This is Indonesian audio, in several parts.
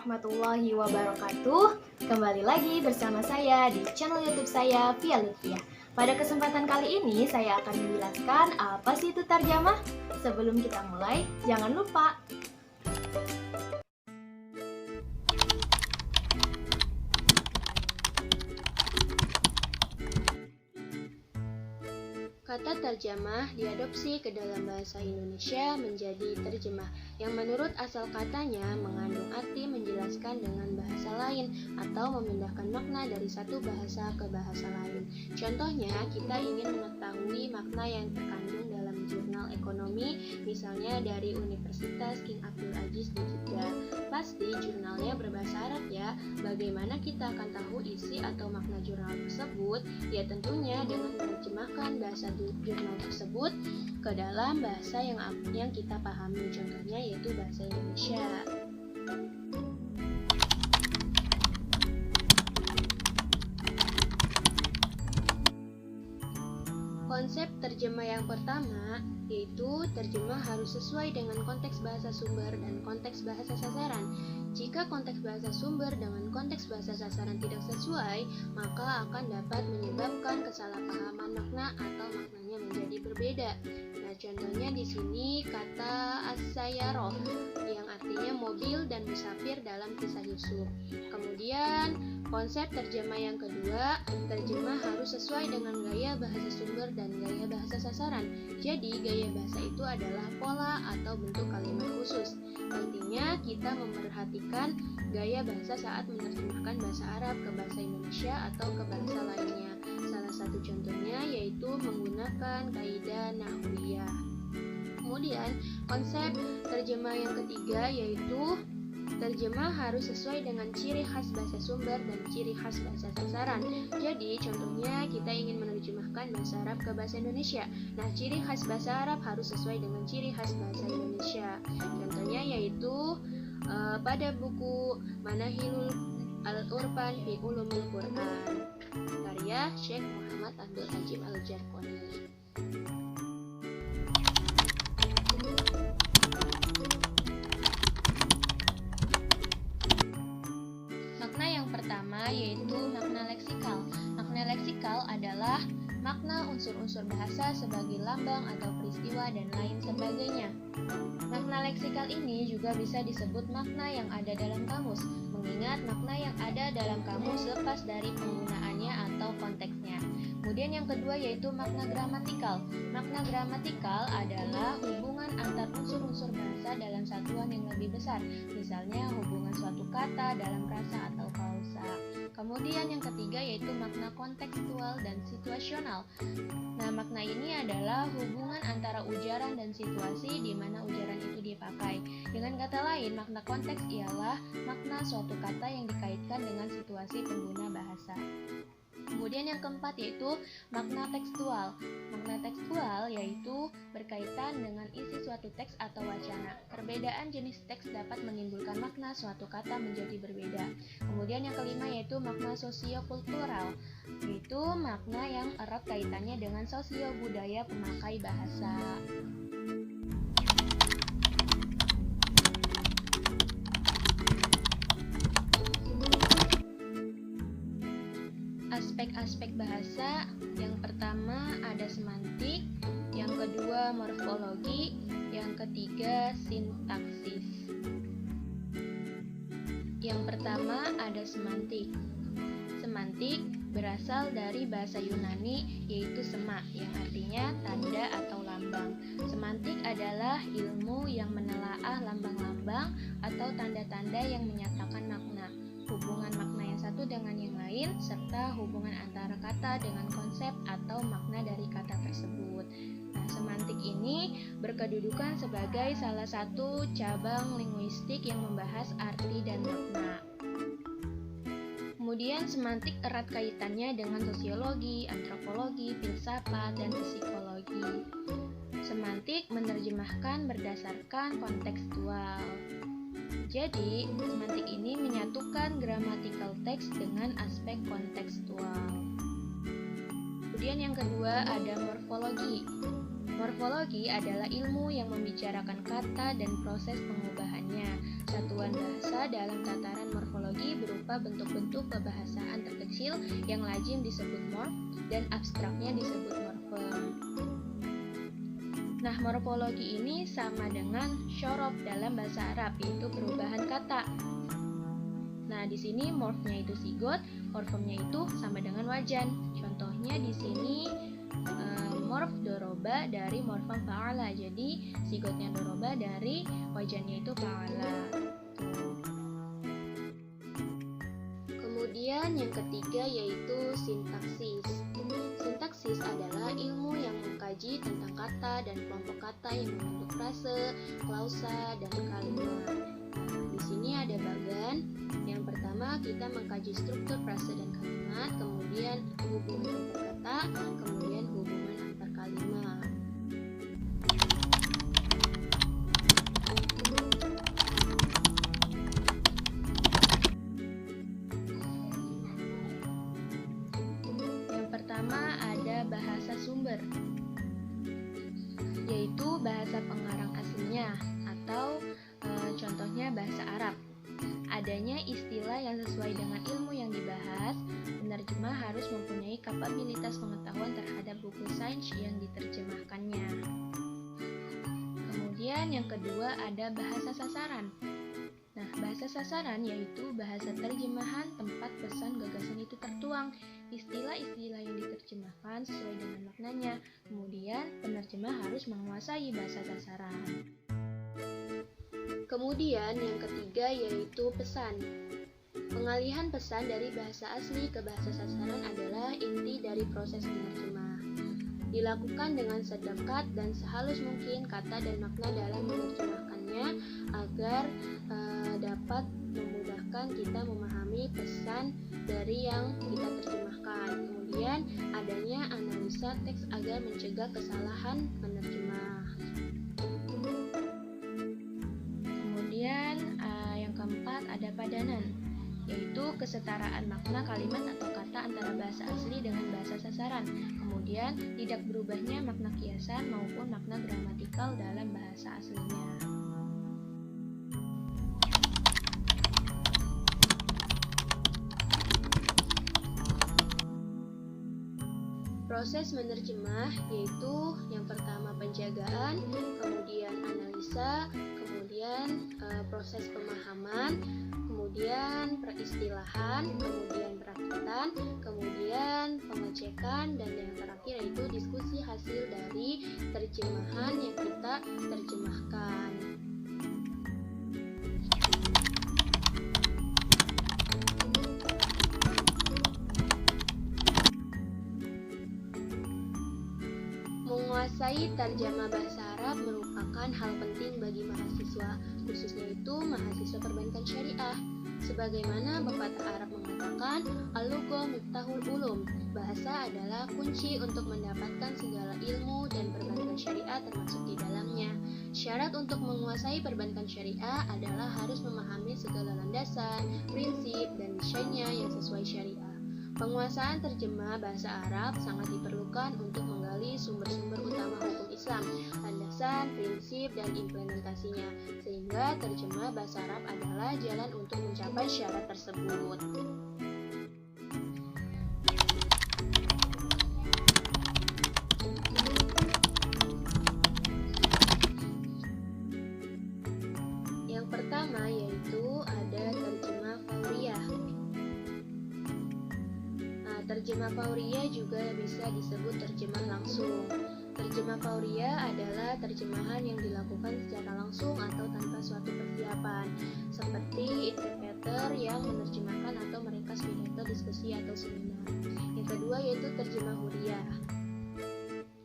warahmatullahi wabarakatuh. Kembali lagi bersama saya di channel YouTube saya Via Lutfia. Pada kesempatan kali ini saya akan menjelaskan apa sih itu tarjamah. Sebelum kita mulai, jangan lupa kata terjemah diadopsi ke dalam bahasa Indonesia menjadi terjemah, yang menurut asal katanya mengandung arti menjelaskan dengan bahasa lain atau memindahkan makna dari satu bahasa ke bahasa lain. Contohnya, kita ingin mengetahui makna yang terkandung dalam jurnal ekonomi, misalnya dari Universitas King Abdul Aziz di Jeddah. Pasti jurnalnya berbahasa Arab ya. Bagaimana kita akan tahu isi atau makna jurnal tersebut? Ya tentunya dengan menerjemahkan bahasa jurnal tersebut ke dalam bahasa yang kita pahami, contohnya yaitu bahasa Indonesia. Konsep terjemah yang pertama yaitu terjemah harus sesuai dengan konteks bahasa sumber dan konteks bahasa sasaran. Jika konteks bahasa sumber dengan konteks bahasa sasaran tidak sesuai, maka akan dapat menyebabkan kesalahpahaman makna atau maknanya menjadi berbeda. Nah, contohnya di sini kata as-sayyarah yang artinya mobil dan musafir dalam kisah Yusuf. Kemudian konsep terjemah yang kedua, terjemah harus sesuai dengan gaya bahasa sumber dan gaya bahasa sasaran. Jadi gaya bahasa itu adalah pola atau bentuk kalimat khusus. Artinya kita memperhatikan gaya bahasa saat menerjemahkan bahasa Arab ke bahasa Indonesia atau ke bahasa lainnya. Salah satu contohnya yaitu menggunakan kaidah nahwiyah. Kemudian konsep terjemah yang ketiga yaitu terjemah harus sesuai dengan ciri khas bahasa sumber dan ciri khas bahasa sasaran. Jadi contohnya kita ingin menerjemahkan bahasa Arab ke bahasa Indonesia. Nah, ciri khas bahasa Arab harus sesuai dengan ciri khas bahasa Indonesia. Contohnya yaitu pada buku Manahilul Al-Urfan fi Ulumil Quran karya Syekh Muhammad Abdul Hajim Al-Jarqoni. Makna yang pertama yaitu makna leksikal. Makna leksikal adalah makna unsur-unsur bahasa sebagai lambang atau peristiwa dan lain sebagainya. Makna leksikal ini juga bisa disebut makna yang ada dalam kamus, mengingat makna yang ada dalam kamus lepas dari penggunaannya atau konteksnya. Kemudian yang kedua yaitu makna gramatikal. Makna gramatikal adalah hubungan antar unsur-unsur bahasa dalam satuan yang lebih besar, misalnya hubungan suatu kata dalam rasa atau klausa. Kemudian yang ketiga yaitu makna kontekstual dan situasional. Nah, makna ini adalah hubungan antara ujaran dan situasi di mana ujaran itu dipakai. Dengan kata lain, makna konteks ialah makna suatu kata yang dikaitkan dengan situasi pengguna bahasa. Kemudian yang keempat yaitu makna tekstual. Makna tekstual yaitu berkaitan dengan isi suatu teks atau wacana. Perbedaan jenis teks dapat menimbulkan makna suatu kata menjadi berbeda. Kemudian yang kelima yaitu makna sosiokultural, yaitu makna yang erat kaitannya dengan sosio budaya pemakai bahasa. Aspek-aspek bahasa, yang pertama ada semantik, yang kedua morfologi, yang ketiga sintaksis. Yang pertama ada semantik. Semantik berasal dari bahasa Yunani yaitu sema, yang artinya tanda atau lambang. Semantik adalah ilmu yang menelaah lambang-lambang atau tanda-tanda yang menyatakan makna, hubungan makna yang satu dengan yang lain, serta hubungan antara kata dengan konsep atau makna dari kata tersebut. Nah, semantik ini berkedudukan sebagai salah satu cabang linguistik yang membahas arti dan makna. Kemudian semantik erat kaitannya dengan sosiologi, antropologi, filsafat, dan psikologi. Semantik menerjemahkan berdasarkan kontekstual. Jadi, semantik ini menyatukan grammatical text dengan aspek kontekstual. Kemudian yang kedua ada morfologi. Morfologi adalah ilmu yang membicarakan kata dan proses pengubahannya. Satuan bahasa dalam tataran morfologi berupa bentuk-bentuk kebahasaan terkecil yang lazim disebut morf dan abstraknya disebut morfem. Nah, morfologi ini sama dengan syorof dalam bahasa Arab, yaitu perubahan kata. Nah, di sini morfnya itu sigot, morfemnya itu sama dengan wajan. Contohnya di sini morf doroba dari morfem fa'ala. Jadi sigotnya doroba dari wajannya itu fa'ala. Kemudian yang ketiga yaitu sintaksis. Sintaksis adalah ilmu yang mengkaji tentang kata dan kelompok kata yang membentuk frase, klausa, dan kalimat. Di sini ada bagan. Yang pertama kita mengkaji struktur frase dan kalimat, kemudian hubungan antar kata, kemudian hubungan antar kalimat. Yang pertama ada bahasa sumber, yaitu bahasa pengarang aslinya atau contohnya bahasa Arab. Adanya istilah yang sesuai dengan ilmu yang dibahas, penerjemah harus mempunyai kapabilitas pengetahuan terhadap buku sains yang diterjemahkannya. Kemudian yang kedua ada bahasa sasaran. Nah, bahasa sasaran yaitu bahasa terjemahan tempat pesan gagasan itu tertuang. Istilah-istilah yang diterjemahkan sesuai dengan maknanya. Kemudian penerjemah harus menguasai bahasa sasaran. Kemudian yang ketiga yaitu pesan. Pengalihan pesan dari bahasa asli ke bahasa sasaran adalah inti dari proses menerjemah. Dilakukan dengan sedekat dan sehalus mungkin kata dan makna dalam menerjemahkannya agar dapat memudahkan kita memahami pesan dari yang kita terjemahkan. Kemudian adanya analisa teks agar mencegah kesalahan penerjemah. Yang keempat ada padanan, yaitu kesetaraan makna kalimat atau kata antara bahasa asli dengan bahasa sasaran. Kemudian tidak berubahnya makna kiasan maupun makna gramatikal dalam bahasa aslinya. Proses menerjemah yaitu yang pertama penjagaan, kemudian analisa, kemudian proses pemahaman, kemudian peristilahan, kemudian perakitan, kemudian pengecekan, dan yang terakhir yaitu diskusi hasil dari terjemahan yang kita terjemahkan. Menguasai terjemah bahasa Arab merupakan hal penting bagi mahasiswa, khususnya itu mahasiswa perbankan syariah. Sebagaimana pepatah Arab mengatakan, al-lughah miftahul ulum, bahasa adalah kunci untuk mendapatkan segala ilmu dan perbankan syariah termasuk di dalamnya. Syarat untuk menguasai perbankan syariah adalah harus memahami segala landasan, prinsip, dan desainnya yang sesuai syariah. Penguasaan terjemah bahasa Arab sangat diperlukan untuk menggali sumber-sumber utama hukum Islam, landasan, prinsip, dan implementasinya, sehingga terjemah bahasa Arab adalah jalan untuk mencapai syarat tersebut. Yang pertama yaitu ada terjemah fauriyah. Terjemah fauriyah juga bisa disebut terjemah langsung. Terjemah fauriyah adalah terjemahan yang dilakukan secara langsung atau tanpa suatu persiapan, seperti interpreter yang menerjemahkan atau meringkas pidato, diskusi, atau seminar. Yang kedua yaitu terjemah huriyah.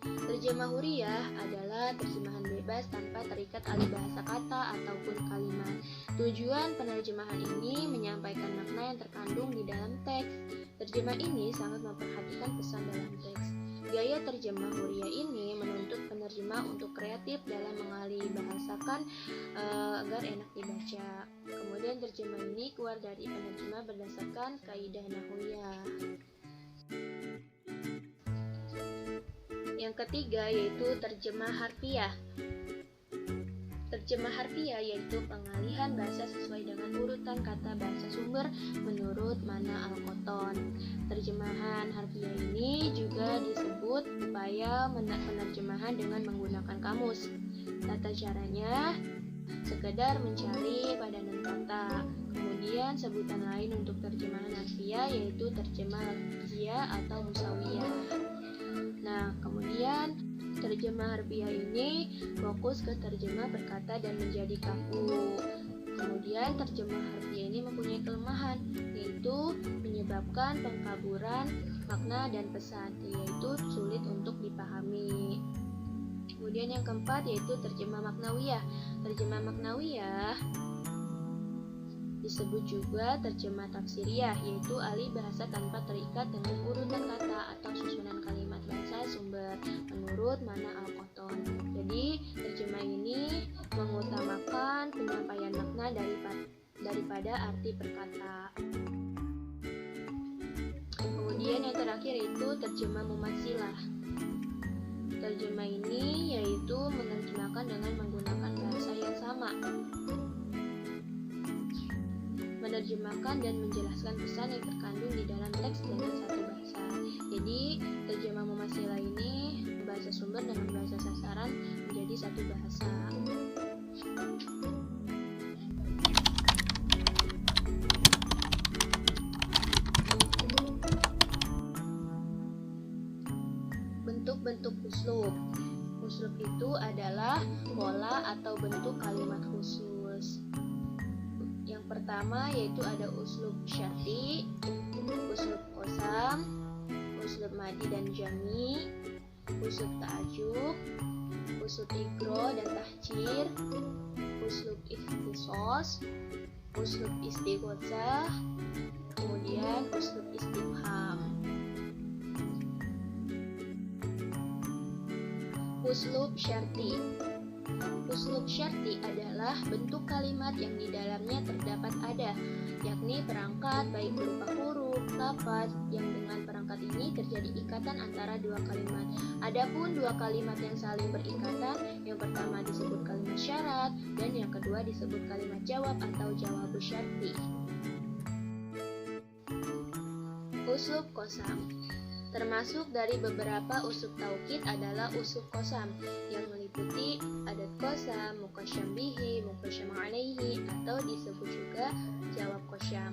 Terjemah huriyah adalah terjemahan bebas tanpa terikat alih bahasa kata ataupun kalimat. Tujuan penerjemahan ini menyampaikan makna yang terkandung di dalam teks. Terjemah ini sangat memperhatikan pesan dalam teks. Gaya terjemah huriyah ini menuntut penerjemah untuk kreatif dalam mengalih bahasakan agar enak dibaca. Kemudian terjemah ini keluar dari penerjemah berdasarkan kaidah nahwiyah. Yang ketiga yaitu terjemah harfiah. Terjemah harfiah yaitu pengalihan bahasa sesuai dengan urutan kata bahasa sumber menurut Mana Al-Qotton. Terjemahan harfiah ini juga disebut upaya penerjemahan dengan menggunakan kamus. Tata caranya sekedar mencari padanan kata. Kemudian sebutan lain untuk terjemahan harfiah yaitu terjemah lafziyah atau musawiyah. Nah, kemudian terjemah harfiah ini fokus ke terjemah berkata dan menjadi kaku. Kemudian terjemah harfiah ini mempunyai kelemahan, yaitu menyebabkan pengkaburan makna dan pesan, yaitu sulit untuk dipahami. Kemudian yang keempat yaitu terjemah maknawiyah. Terjemah maknawiyah disebut juga terjemah tafsiriyah, yaitu alih bahasa tanpa terikat dengan urutan kata atau susunan kalimat bahasa sumber menurut Mana Al-Qotton. Jadi, terjemah ini mengutamakan penyampaian makna daripada arti perkata. Kemudian yang terakhir itu terjemah mumatsilah. Terjemah ini yaitu menerjemahkan dengan menggunakan bahasa yang sama, menerjemahkan dan menjelaskan pesan yang terkandung di dalam teks dengan satu bahasa. Jadi, terjemah mumatsilah ini bahasa sumber dengan bahasa sasaran menjadi satu bahasa. Bentuk-bentuk uslub. Uslub itu adalah pola atau bentuk kalimat khusus. Yang pertama yaitu ada uslub syarti, uslub qasam, uslub madi dan jami, uslub ta'ajub, uslub igro dan tahjir, uslub ikhtisas, uslub istighosah, kemudian uslub istifham. Uslub syarti. Uslub syarti adalah bentuk kalimat yang di dalamnya terdapat ada, yakni perangkat baik berupa huruf, lafaz, yang dengan perangkat ini terjadi ikatan antara dua kalimat. Adapun dua kalimat yang saling berikatan, yang pertama disebut kalimat syarat dan yang kedua disebut kalimat jawab atau jawab syarti. Uslub qasam. Termasuk dari beberapa uslub taukid adalah uslub qasam yang meliputi adat qasam, muqasyam bihi, muqasyam alaihi, atau disebut juga jawab qasam.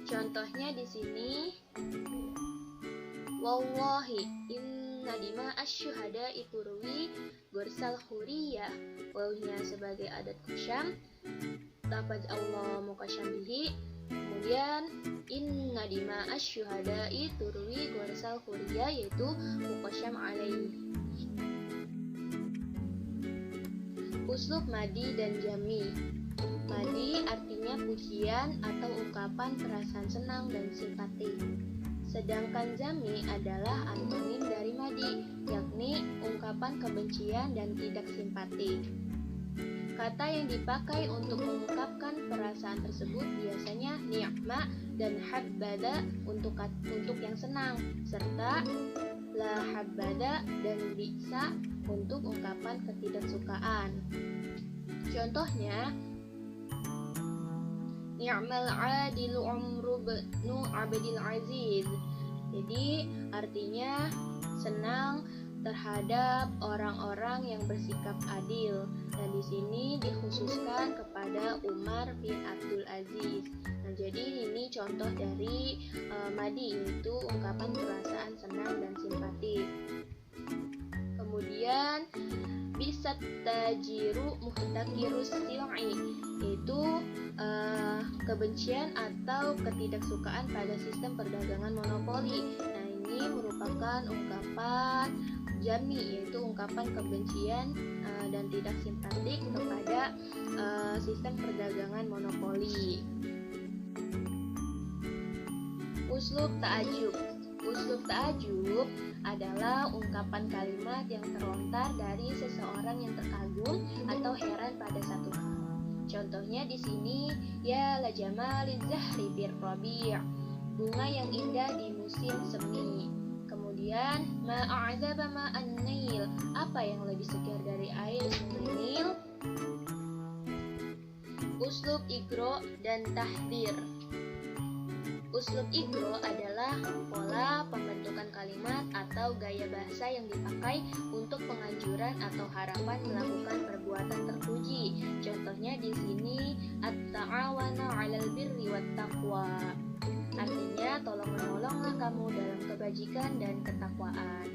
Contohnya di sini, wallahi inna dima asyuhada iturwi gorsal huriyah. Wawunya sebagai adat qasam, lafaz Allah muqasyam bihi. Kemudian inna dima asyuhada'i turwi gorsal huriyah yaitu muqasyam alaihi. Uslub madi dan jami. Madi artinya pujian atau ungkapan perasaan senang dan simpati. Sedangkan jami adalah antonim dari madi, yakni ungkapan kebencian dan tidak simpati. Kata yang dipakai untuk mengungkapkan perasaan tersebut biasanya ni'ma dan habbada untuk yang senang, serta la habbada dan bi'sa untuk ungkapan ketidaksukaan. Contohnya, ni'mal adilu umru bnu abdil aziz. Jadi artinya senang terhadap orang-orang yang bersikap adil, dan di sini dikhususkan kepada Umar bin Abdul Aziz. Nah, jadi ini contoh dari madi, yaitu ungkapan perasaan senang dan simpati. Kemudian bisa tajiru muhtakirus sil'i, yaitu kebencian atau ketidaksukaan pada sistem perdagangan monopoli. Nah, ini merupakan ungkapan jami, yaitu ungkapan kebencian dan tidak simpatik kepada sistem perdagangan monopoli. Uslub ta'ajub. Uslub ta'ajub adalah ungkapan kalimat yang terlontar dari seseorang yang terkagum atau heran pada satu hal. Contohnya di sini, ya la jamaliz zahri bir rabi', bunga yang indah di musim semi. Kemudian ma'a'dzaba ma'an Nail, apa yang lebih segar dari air sungai Nil? Uslub igro dan tahdir. Uslub igro adalah pola pembentukan kalimat atau gaya bahasa yang dipakai untuk penganjuran atau harapan melakukan perbuatan terpuji. Contohnya di sini at-ta'awana 'alal birri wat taqwa. Artinya tolong-menolonglah kamu dalam kebajikan dan ketakwaan.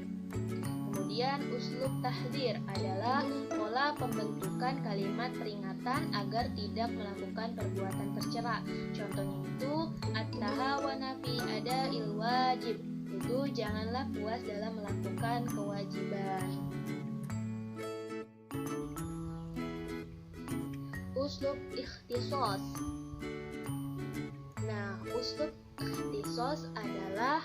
Kemudian uslub tahdir adalah pola pembentukan kalimat peringatan agar tidak melakukan perbuatan tercela. Contohnya itu at-tahawana fi ada'il wajib. Itu janganlah puas dalam melakukan kewajiban. Uslub ikhtisas. Nah, uslub ikhtisas adalah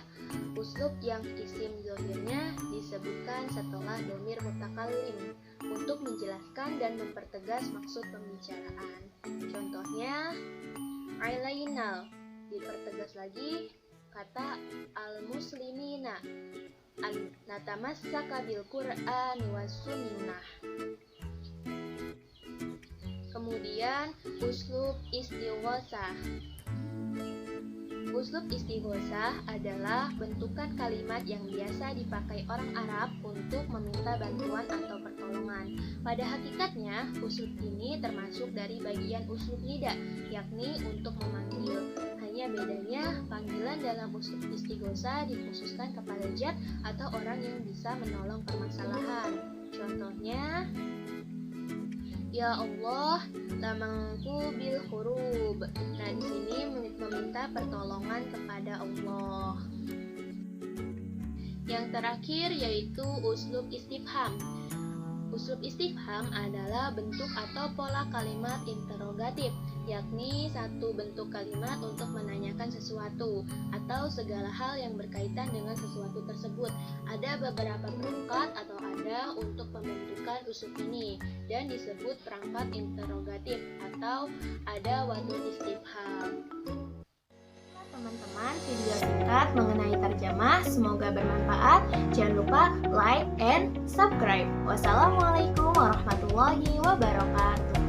uslub yang isim zahirnya disebutkan setelah dhamir mutakallim untuk menjelaskan dan mempertegas maksud pembicaraan. Contohnya, alainal, dipertegas lagi kata al-muslimina, natamassaka bil Qur'ani was sunnah. Kemudian, uslub istighosah. Uslub istighosah adalah bentukan kalimat yang biasa dipakai orang Arab untuk meminta bantuan atau pertolongan. Pada hakikatnya, uslub ini termasuk dari bagian uslub nida, yakni untuk memanggil. Hanya bedanya, panggilan dalam uslub istighosah dikhususkan kepada zat atau orang yang bisa menolong permasalahan. Contohnya, ya Allah, lamangku bil hurub. Nah, di sini meminta pertolongan kepada Allah. Yang terakhir yaitu uslub istifham. Uslub istifham adalah bentuk atau pola kalimat interrogatif, yakni satu bentuk kalimat untuk menanyakan sesuatu atau segala hal yang berkaitan dengan sesuatu tersebut. Ada beberapa perangkat atau ada untuk pembentukan uslub ini dan disebut perangkat interrogatif atau ada wadul istifham. Teman-teman, video singkat mengenai terjemah semoga bermanfaat. Jangan lupa like and subscribe. Wassalamualaikum warahmatullahi wabarakatuh.